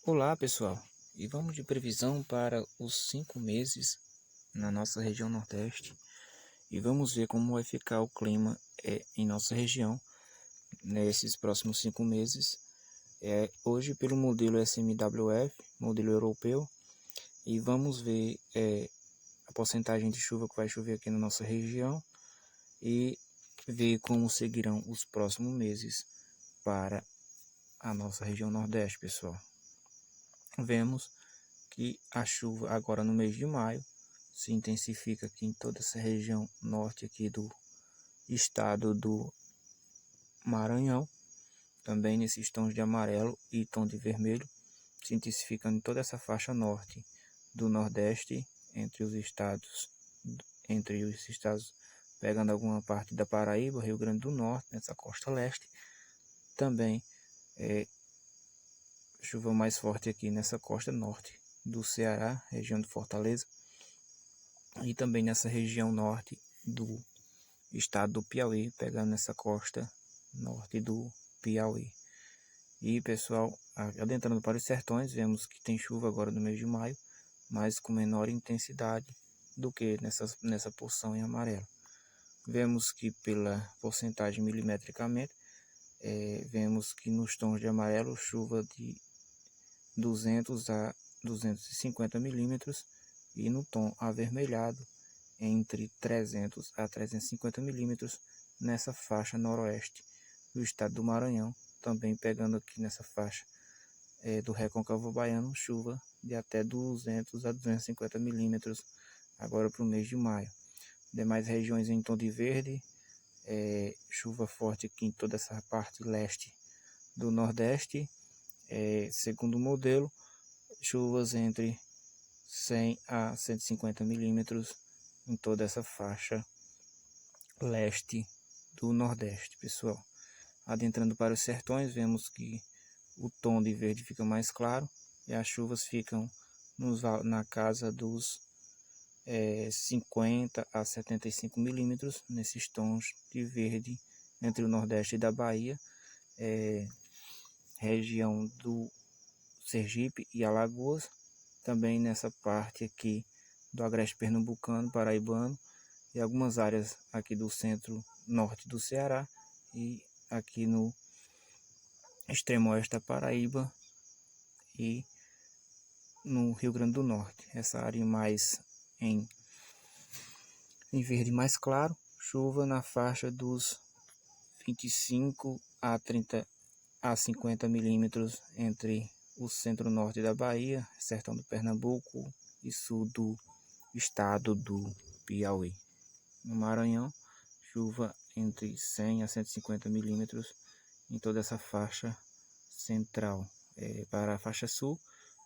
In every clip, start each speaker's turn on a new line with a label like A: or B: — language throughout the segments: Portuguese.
A: Olá pessoal, e vamos de previsão para os 5 meses na nossa região Nordeste e vamos ver como vai ficar o clima em nossa região nesses próximos 5 meses. Hoje pelo modelo SMWF, modelo europeu, e vamos ver a porcentagem de chuva que vai chover aqui na nossa região e ver como seguirão os próximos meses para a nossa região Nordeste, pessoal. Vemos que a chuva agora no mês de maio se intensifica aqui em toda essa região norte aqui do estado do Maranhão, também nesses tons de amarelo e tom de vermelho, se intensificando em toda essa faixa norte do Nordeste, entre os estados pegando alguma parte da Paraíba, Rio Grande do Norte, nessa costa leste, também chuva mais forte aqui nessa costa norte do Ceará, região de Fortaleza, e também nessa região norte do estado do Piauí, pegando nessa costa norte do Piauí. E pessoal, adentrando para os sertões, vemos que tem chuva agora no mês de maio, mas com menor intensidade do que nessa porção em amarelo. Vemos que pela porcentagem milimetricamente, vemos que nos tons de amarelo, chuva de 200 a 250 milímetros, e no tom avermelhado entre 300 a 350 milímetros nessa faixa noroeste do estado do Maranhão, também pegando aqui nessa faixa do Recôncavo Baiano, chuva de até 200 a 250 milímetros agora para o mês de maio. Demais regiões em tom de verde, chuva forte aqui em toda essa parte leste do Nordeste, segundo o modelo, chuvas entre 100 a 150 milímetros em toda essa faixa leste do Nordeste, pessoal. Adentrando para os sertões, vemos que o tom de verde fica mais claro e as chuvas ficam na casa dos 50 a 75 milímetros nesses tons de verde entre o Nordeste da Bahia, região do Sergipe e Alagoas, também nessa parte aqui do Agreste Pernambucano, Paraibano, e algumas áreas aqui do centro-norte do Ceará e aqui no extremo oeste da Paraíba e no Rio Grande do Norte. Essa área mais em verde mais claro, chuva na faixa dos 25 a 30 a 50 milímetros entre o centro-norte da Bahia, sertão do Pernambuco e sul do estado do Piauí. No Maranhão, chuva entre 100 a 150 milímetros em toda essa faixa central. Para a faixa sul,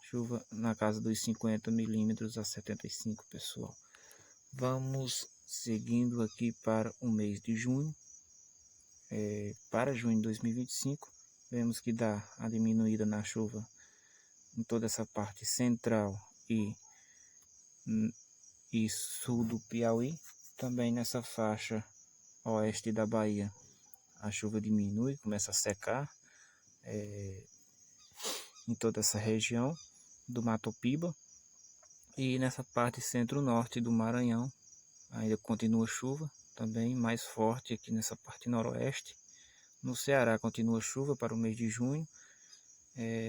A: chuva na casa dos 50 milímetros a 75, pessoal. Vamos seguindo aqui para o mês de junho. Para junho de 2025, vemos que dá a diminuída na chuva em toda essa parte central e sul do Piauí. Também nessa faixa oeste da Bahia, a chuva diminui, começa a secar em toda essa região do Mato Piba. E nessa parte centro-norte do Maranhão ainda continua chuva, também mais forte aqui nessa parte noroeste. No Ceará continua chuva para o mês de junho,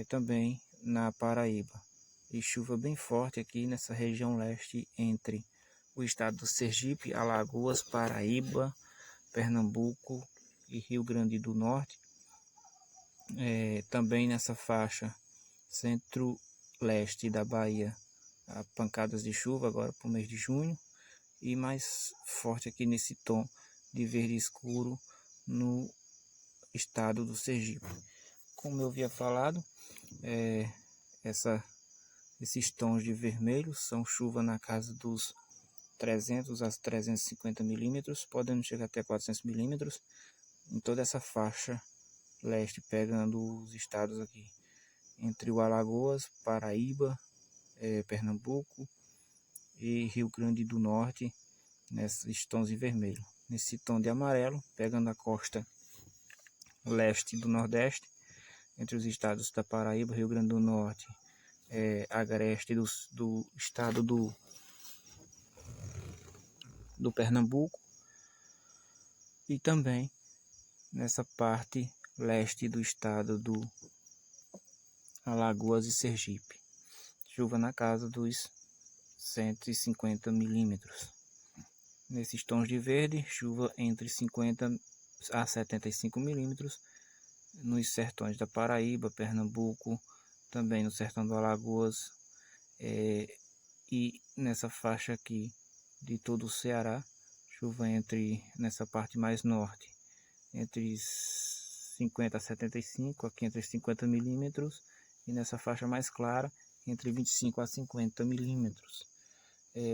A: também na Paraíba. E chuva bem forte aqui nessa região leste entre o estado do Sergipe, Alagoas, Paraíba, Pernambuco e Rio Grande do Norte. Também nessa faixa centro-leste da Bahia, pancadas de chuva agora para o mês de junho, e mais forte aqui nesse tom de verde escuro no estado do Sergipe. Como eu havia falado, esses tons de vermelho são chuva na casa dos 300 a 350 milímetros, podendo chegar até 400 milímetros em toda essa faixa leste, pegando os estados aqui entre o Alagoas, Paraíba, Pernambuco e Rio Grande do Norte, nesses tons de vermelho. Nesse tom de amarelo, pegando a costa leste do Nordeste, entre os estados da Paraíba, Rio Grande do Norte agreste do estado do Pernambuco e também nessa parte leste do estado do Alagoas e Sergipe. Chuva na casa dos 150 milímetros. Nesses tons de verde, chuva entre 50 a 75 milímetros nos sertões da Paraíba, Pernambuco, também no sertão do Alagoas e nessa faixa aqui de todo o Ceará, chuva nessa parte mais norte, entre 50 a 75, aqui entre 50 milímetros, e nessa faixa mais clara, entre 25 a 50 milímetros.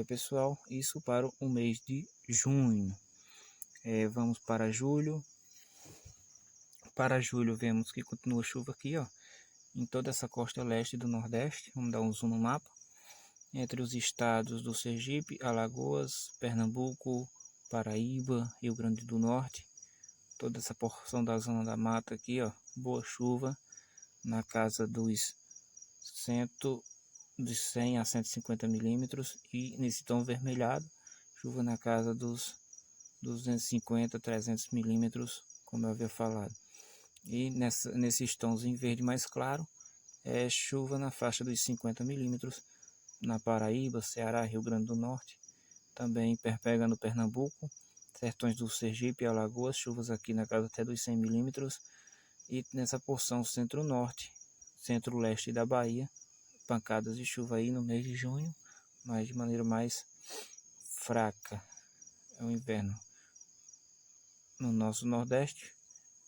A: Pessoal, isso para o mês de junho. Vamos para julho. Para julho, vemos que continua chuva aqui, ó, em toda essa costa leste do Nordeste. Vamos dar um zoom no mapa. Entre os estados do Sergipe, Alagoas, Pernambuco, Paraíba, Rio Grande do Norte. Toda essa porção da zona da mata aqui, ó, boa chuva na casa dos 100 a 150 milímetros, e nesse tom vermelhado, chuva na casa dos 250 a 300 milímetros, como eu havia falado. E nesses tons em verde mais claro, chuva na faixa dos 50 milímetros na Paraíba, Ceará, Rio Grande do Norte, também pega no Pernambuco, sertões do Sergipe e Alagoas, chuvas aqui na casa até dos 100 milímetros, e nessa porção centro-norte, centro-leste da Bahia, pancadas de chuva aí no mês de junho, mas de maneira mais fraca. É o inverno. No nosso Nordeste,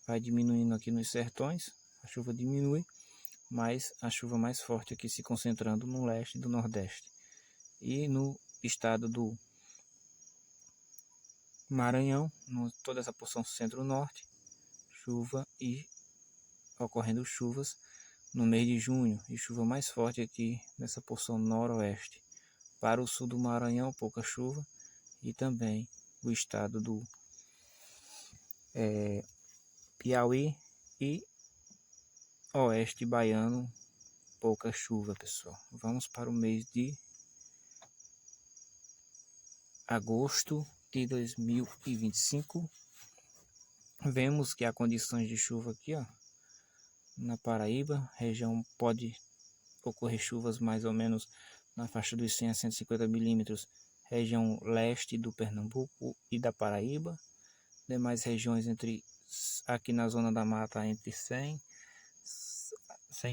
A: vai diminuindo aqui nos sertões, a chuva diminui, mas a chuva mais forte aqui se concentrando no leste do Nordeste. E no estado do Maranhão, toda essa porção centro-norte, chuva e ocorrendo chuvas no mês de junho, e chuva mais forte aqui nessa porção noroeste. Para o sul do Maranhão, pouca chuva, e também o estado do Piauí e oeste baiano, pouca chuva, pessoal. Vamos para o mês de agosto de 2025. Vemos que há condições de chuva aqui, ó, na Paraíba, região pode ocorrer chuvas mais ou menos na faixa dos 100 a 150 milímetros, região leste do Pernambuco e da Paraíba. Demais regiões aqui na zona da mata entre 100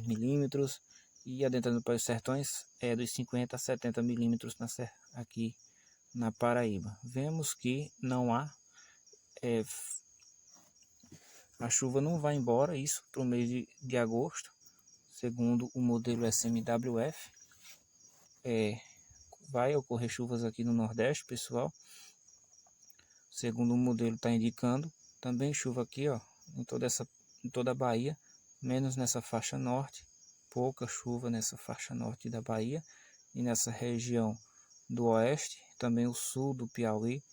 A: milímetros, e adentrando para os sertões dos 50 a 70 milímetros aqui na Paraíba. Vemos que não há a chuva não vai embora, isso para o mês de agosto, segundo o modelo SMWF. Vai ocorrer chuvas aqui no Nordeste, pessoal, segundo o modelo está indicando. Também chuva aqui, ó, em toda a Bahia, menos nessa faixa norte, pouca chuva nessa faixa norte da Bahia e nessa região do oeste, também o sul do Piauí,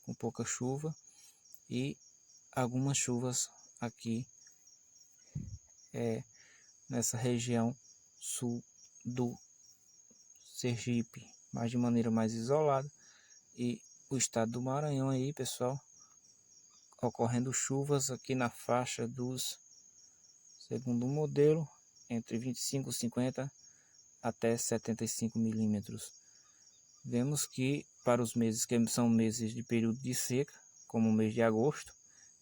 A: com pouca chuva, e algumas chuvas aqui nessa região sul do Sergipe, mas de maneira mais isolada, e o estado do Maranhão aí, pessoal, ocorrendo chuvas aqui na faixa dos, segundo o modelo, entre 25 e 50 até 75 milímetros. Vemos que para os meses que são meses de período de seca, como o mês de agosto,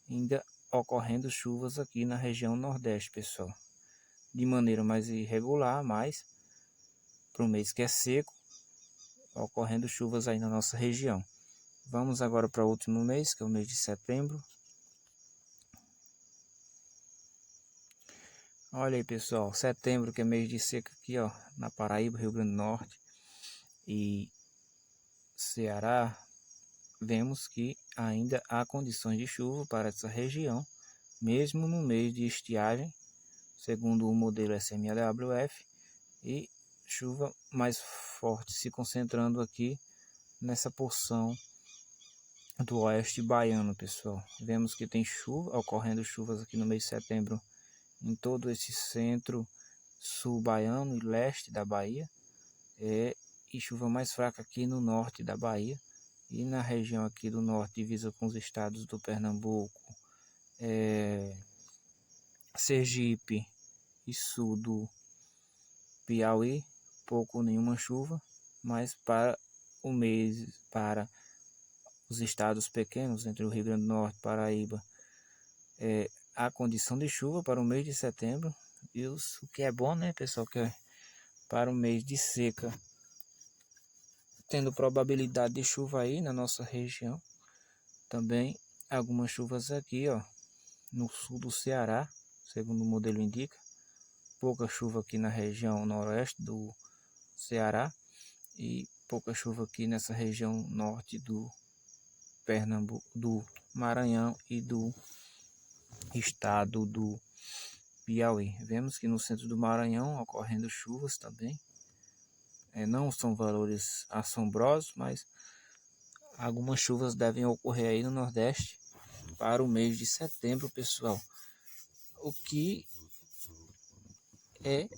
A: ainda ocorrendo chuvas aqui na região Nordeste, pessoal, de maneira mais irregular, mas para o mês que é seco, ocorrendo chuvas aí na nossa região. Vamos agora para o último mês, que é o mês de setembro. Olha aí, pessoal, setembro, que é mês de seca aqui, ó, na Paraíba, Rio Grande do Norte e Ceará. Vemos que ainda há condições de chuva para essa região, mesmo no mês de estiagem, segundo o modelo SMWF, e chuva mais forte se concentrando aqui nessa porção do oeste baiano, pessoal. Vemos que tem chuva, ocorrendo chuvas aqui no mês de setembro em todo esse centro, sul baiano e leste da Bahia, e chuva mais fraca aqui no norte da Bahia e na região aqui do norte, divisa com os estados do Pernambuco, Sergipe e sul do Piauí, pouco ou nenhuma chuva, mas para os estados pequenos, entre o Rio Grande do Norte e Paraíba, há condição de chuva para o mês de setembro, e o que é bom, né, pessoal, que é para o mês de seca, tendo probabilidade de chuva aí na nossa região, também algumas chuvas aqui, ó, no sul do Ceará, segundo o modelo indica, pouca chuva aqui na região noroeste do Ceará e pouca chuva aqui nessa região norte do Pernambuco, do Maranhão e do estado do Piauí. Vemos que no centro do Maranhão ocorrendo chuvas também. Não são valores assombrosos, mas algumas chuvas devem ocorrer aí no Nordeste para o mês de setembro, pessoal. O que é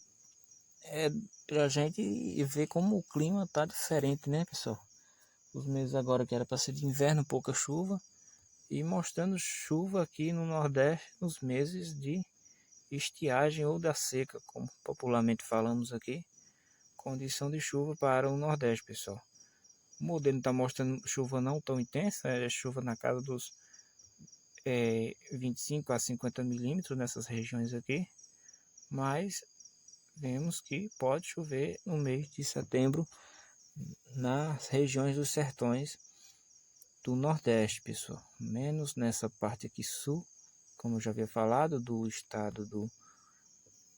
A: pra gente ver como o clima tá diferente, né, pessoal? Os meses agora que era para ser de inverno, pouca chuva, e mostrando chuva aqui no Nordeste nos meses de estiagem ou da seca, como popularmente falamos aqui, condição de chuva para o Nordeste, pessoal. O modelo está mostrando chuva não tão intensa, é chuva na casa dos 25 a 50 milímetros nessas regiões aqui, mas vemos que pode chover no mês de setembro nas regiões dos sertões do Nordeste, pessoal. Menos nessa parte aqui sul, como eu já havia falado, do estado do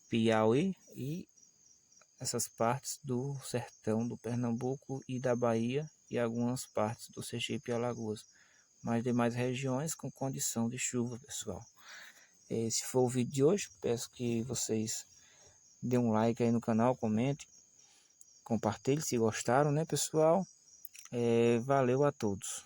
A: Piauí e essas partes do sertão do Pernambuco e da Bahia e algumas partes do Sergipe e Alagoas. Mas demais regiões com condição de chuva, pessoal. Esse foi o vídeo de hoje. Peço que vocês dêem um like aí no canal, comente, compartilhe se gostaram, né, pessoal? Valeu a todos.